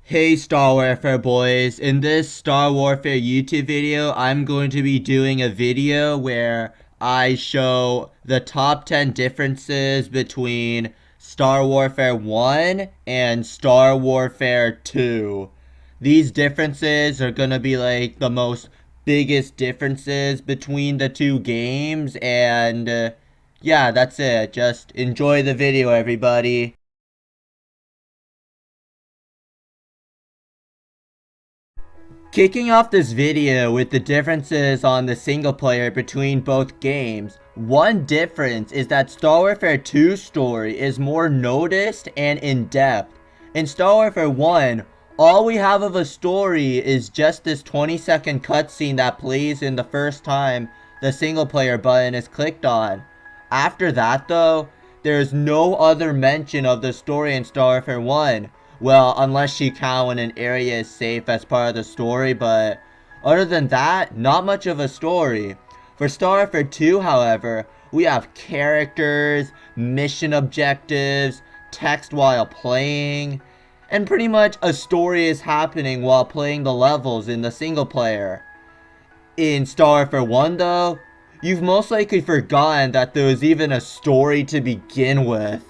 Hey Star Warfare boys, in this Star Warfare YouTube video, I'm going to be doing a video where I show the top 10 differences between Star Warfare 1 and Star Warfare 2. These differences are going to be like the most biggest differences between the two games, and yeah, that's it. Just enjoy the video, everybody. Kicking off this video with the differences on the single player between both games, one difference is that Star Warfare 2 story is more noticed and in-depth. In Star Warfare 1, all we have of a story is just this 20-second cutscene that plays in the first time the single player button is clicked on. After that though, there's no other mention of the story in Star Warfare 1. Well, unless you count when an area is safe as part of the story, but other than that, not much of a story. For Star Warfare 2, however, we have characters, mission objectives, text while playing, and pretty much a story is happening while playing the levels in the single player. In Star Warfare 1 though, you've most likely forgotten that there was even a story to begin with.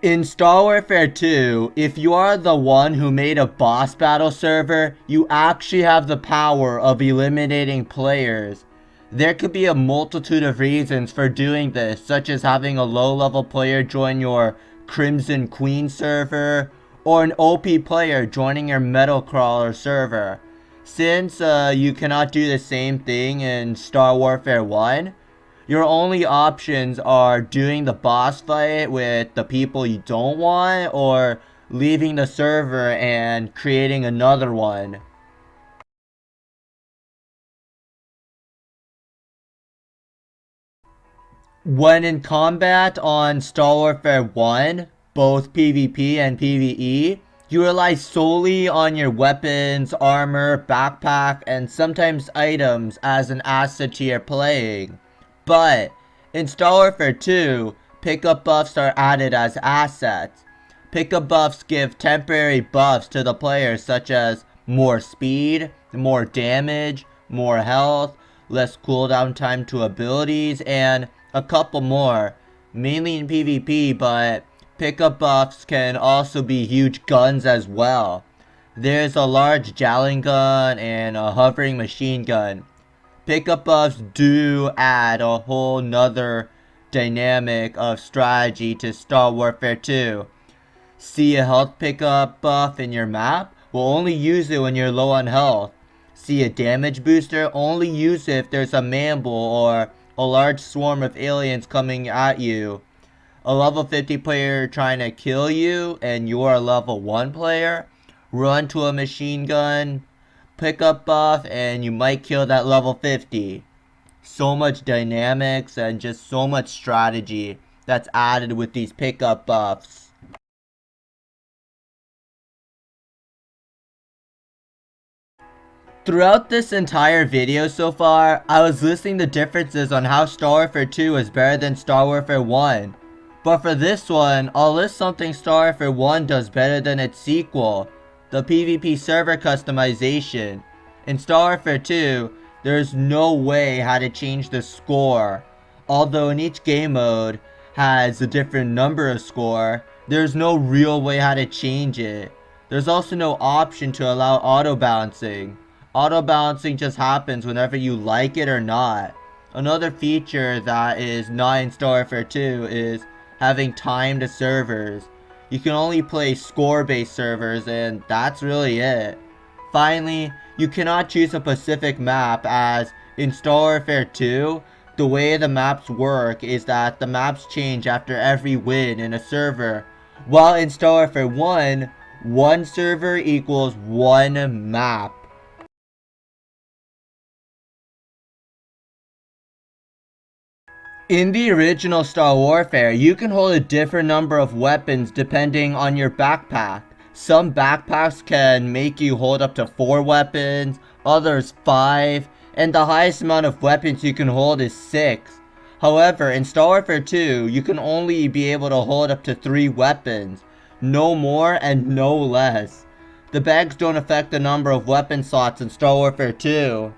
In Star Warfare 2, if you are the one who made a boss battle server, you actually have the power of eliminating players. There could be a multitude of reasons for doing this, such as having a low-level player join your Crimson Queen server, or an OP player joining your Metal Crawler server. Since you cannot do the same thing in Star Warfare 1, your only options are doing the boss fight with the people you don't want, or leaving the server and creating another one. When in combat on Star Warfare 1, both PvP and PvE, you rely solely on your weapons, armor, backpack, and sometimes items as an asset to your playing. But in Star Warfare 2, pickup buffs are added as assets. Pickup buffs give temporary buffs to the player, such as more speed, more damage, more health, less cooldown time to abilities, and a couple more, mainly in PvP, but pickup buffs can also be huge guns as well. There's a large Gatling gun and a hovering machine gun. Pickup buffs do add a whole nother dynamic of strategy to Star Warfare 2. See a health pickup buff in your map? Well, only use it when you're low on health. See a damage booster? Only use it if there's a man-bull or a large swarm of aliens coming at you. A level 50 player trying to kill you and you're a level 1 player? Run to a machine gun, pickup buff, and you might kill that level 50. So much dynamics and just so much strategy that's added with these pickup buffs. Throughout this entire video so far, I was listing the differences on how Star Warfare 2 is better than Star Warfare 1. But for this one, I'll list something Star Warfare 1 does better than its sequel, the PvP server customization. In Star Warfare 2, there's no way how to change the score. Although in each game mode has a different number of score, there's no real way how to change it. There's also no option to allow auto balancing. Auto balancing just happens whenever you like it or not. Another feature that is not in Star Warfare 2 is having timed servers. You can only play score-based servers, and that's really it. Finally, you cannot choose a specific map, as in Star Warfare 2, the way the maps work is that the maps change after every win in a server, while in Star Warfare 1, one server equals one map. In the original Star Warfare, you can hold a different number of weapons depending on your backpack. Some backpacks can make you hold up to 4 weapons, others 5, and the highest amount of weapons you can hold is 6. However, in Star Warfare 2, you can only be able to hold up to 3 weapons. No more and no less. The bags don't affect the number of weapon slots in Star Warfare 2.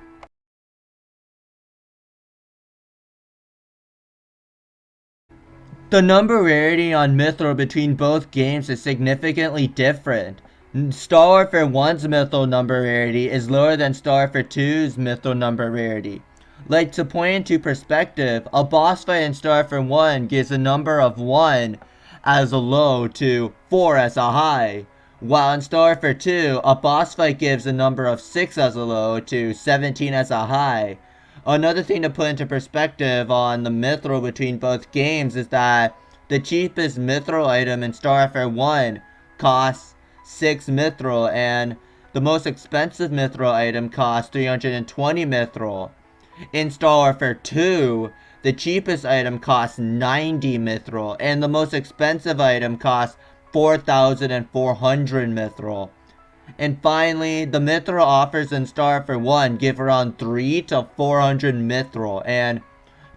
The number rarity on Mithril between both games is significantly different. Star Warfare 1's Mithril number rarity is lower than Star Warfare 2's Mithril number rarity. Like, to point into perspective, a boss fight in Star Warfare 1 gives a number of 1 as a low to 4 as a high, while in Star Warfare 2, a boss fight gives a number of 6 as a low to 17 as a high. Another thing to put into perspective on the Mithril between both games is that the cheapest Mithril item in Star Warfare 1 costs 6 Mithril, and the most expensive Mithril item costs 320 Mithril. In Star Warfare 2, the cheapest item costs 90 Mithril, and the most expensive item costs 4,400 Mithril. And finally, the Mithril offers in Star Warfare 1 give around 3 to 400 Mithril, and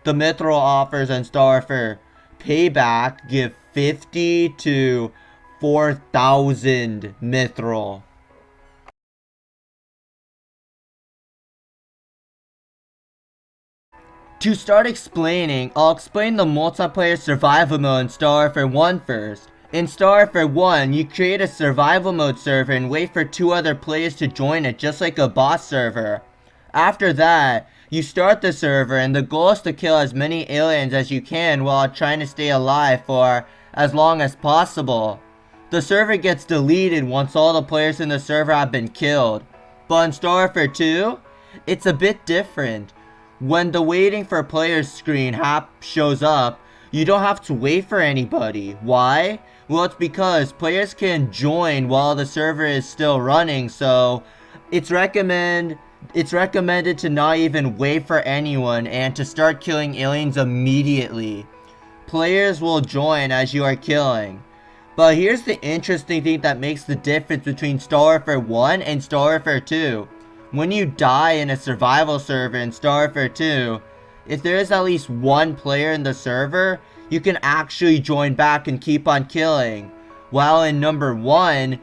the Mithril offers in Star Warfare Payback give 50 to 4,000 Mithril. To start explaining, I'll explain the multiplayer survival mode in Star Warfare 1 first. In Star Warfare 1, you create a survival mode server and wait for 2 other players to join it, just like a boss server. After that, you start the server and the goal is to kill as many aliens as you can while trying to stay alive for as long as possible. The server gets deleted once all the players in the server have been killed. But in Star Warfare 2, it's a bit different. When the waiting for players screen shows up, you don't have to wait for anybody. Why? Well, it's because players can join while the server is still running, so it's recommended to not even wait for anyone and to start killing aliens immediately. Players will join as you are killing. But here's the interesting thing that makes the difference between Star Warfare 1 and Star Warfare 2. When you die in a survival server in Star Warfare 2, if there is at least 1 player in the server, you can actually join back and keep on killing. While in number 1,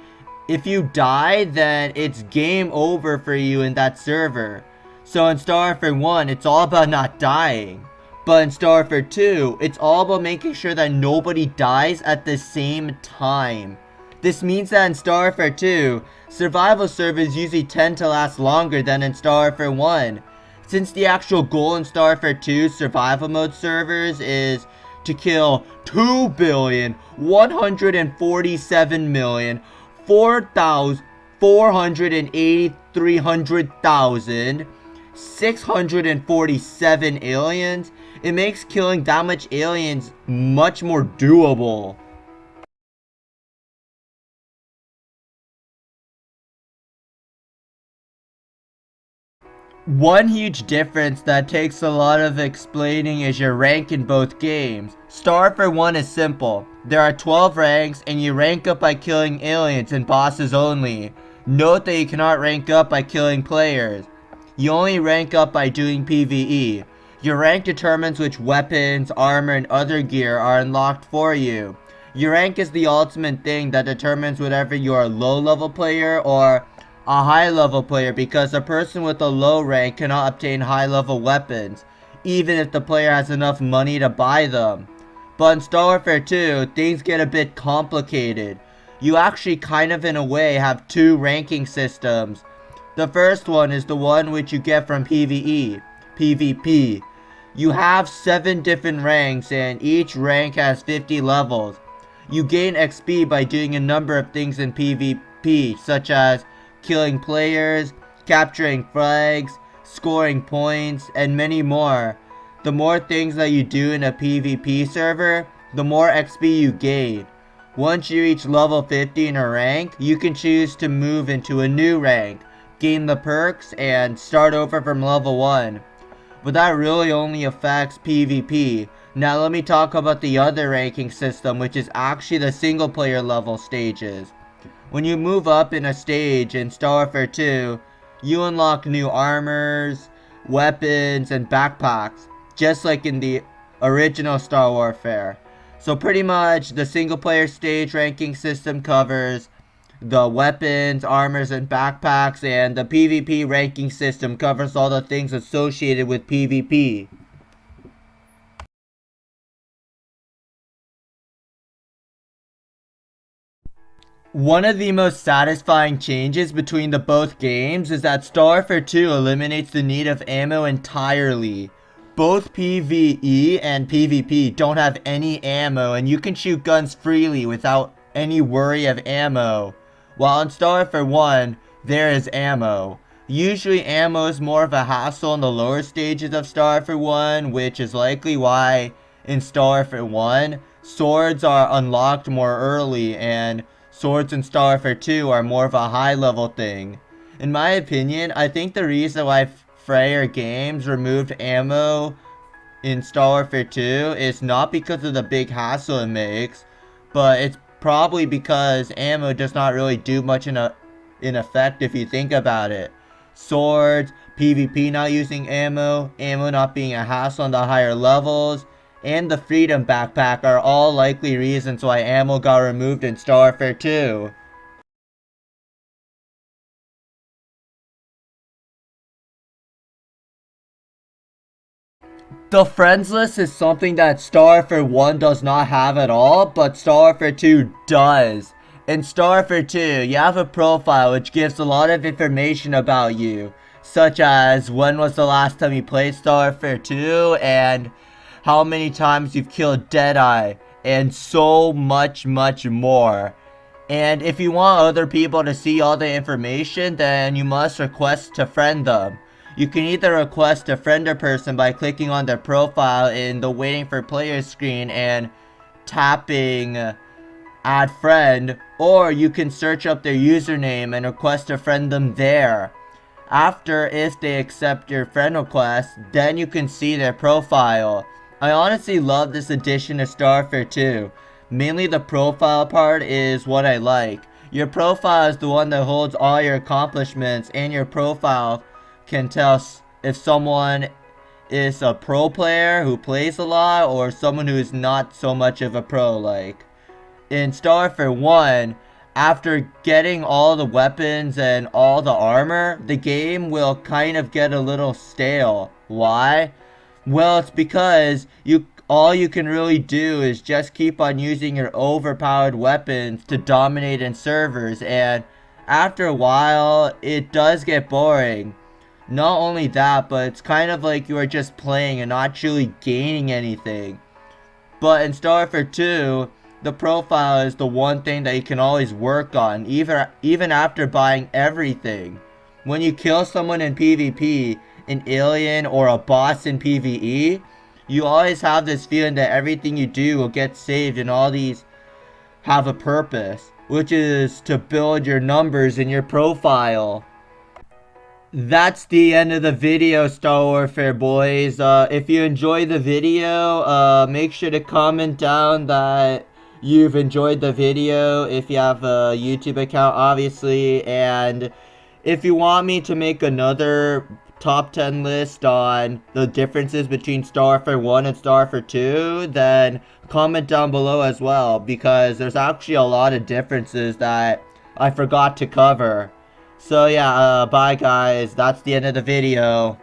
if you die, then it's game over for you in that server. So in Star Warfare 1, it's all about not dying. But in Star Warfare 2, it's all about making sure that nobody dies at the same time. This means that in Star Warfare 2, survival servers usually tend to last longer than in Star Warfare 1. Since the actual goal in Star Warfare 2's survival mode servers is to kill 2,147,483,647 aliens, it makes killing that much aliens much more doable. One huge difference that takes a lot of explaining is your rank in both games. Star Warfare 1 is simple. There are 12 ranks and you rank up by killing aliens and bosses only. Note that you cannot rank up by killing players. You only rank up by doing PvE. Your rank determines which weapons, armor, and other gear are unlocked for you. Your rank is the ultimate thing that determines whether you're a low level player or a high level player, because a person with a low rank cannot obtain high level weapons, even if the player has enough money to buy them. But in Star Warfare 2, things get a bit complicated. You actually kind of in a way have 2 ranking systems. The first one is the one which you get from PvE, PvP. You have 7 different ranks and each rank has 50 levels. You gain XP by doing a number of things in PvP, such as killing players, capturing flags, scoring points, and many more. The more things that you do in a PvP server, the more XP you gain. Once you reach level 50 in a rank, you can choose to move into a new rank, gain the perks, and start over from level 1. But that really only affects PvP. Now let me talk about the other ranking system, which is actually the single player level stages. When you move up in a stage in Star Warfare 2, you unlock new armors, weapons, and backpacks, just like in the original Star Warfare. So pretty much the single player stage ranking system covers the weapons, armors, and backpacks, and the PvP ranking system covers all the things associated with PvP. One of the most satisfying changes between the both games is that Star Warfare 2 eliminates the need of ammo entirely. Both PvE and PvP don't have any ammo, and you can shoot guns freely without any worry of ammo. While in Star Warfare 1, there is ammo. Usually ammo is more of a hassle in the lower stages of Star Warfare 1, which is likely why in Star Warfare 1, swords are unlocked more early, and swords in Star Warfare 2 are more of a high level thing. In my opinion, I think the reason why Freyr Games removed ammo in Star Warfare 2 is not because of the big hassle it makes, but it's probably because ammo does not really do much in effect if you think about it. Swords, PvP not using ammo, ammo not being a hassle on the higher levels, and the Freedom Backpack are all likely reasons why ammo got removed in Star Warfare 2. The friends list is something that Star Warfare 1 does not have at all, but Star Warfare 2 does. In Star Warfare 2, you have a profile which gives a lot of information about you, such as when was the last time you played Star Warfare 2, and how many times you've killed Deadeye, and so much more. And if you want other people to see all the information, then you must request to friend them. You can either request to friend a person by clicking on their profile in the waiting for players screen and tapping add friend, or you can search up their username and request to friend them there. After, if they accept your friend request, then you can see their profile. I honestly love this addition to Star Warfare 2. Mainly the profile part is what I like. Your profile is the one that holds all your accomplishments, and your profile can tell if someone is a pro player who plays a lot or someone who is not so much of a pro. Like in Star Warfare 1, after getting all the weapons and all the armor, the game will kind of get a little stale. Why? Well, it's because all you can really do is just keep on using your overpowered weapons to dominate in servers, and after a while, it does get boring. Not only that, but it's kind of like you are just playing and not truly gaining anything. But in Star Warfare 2, the profile is the one thing that you can always work on, even after buying everything. When you kill someone in PvP, an alien or a boss in PvE, you always have this feeling that everything you do will get saved, and all these have a purpose, which is to build your numbers in your profile. That's the end of the video, Star Warfare boys. If you enjoyed the video, make sure to comment down that you've enjoyed the video if you have a YouTube account, obviously, and if you want me to make another top 10 list on the differences between Star Warfare 1 and Star Warfare 2, then comment down below as well, because there's actually a lot of differences that I forgot to cover. So yeah, bye guys, that's the end of the video.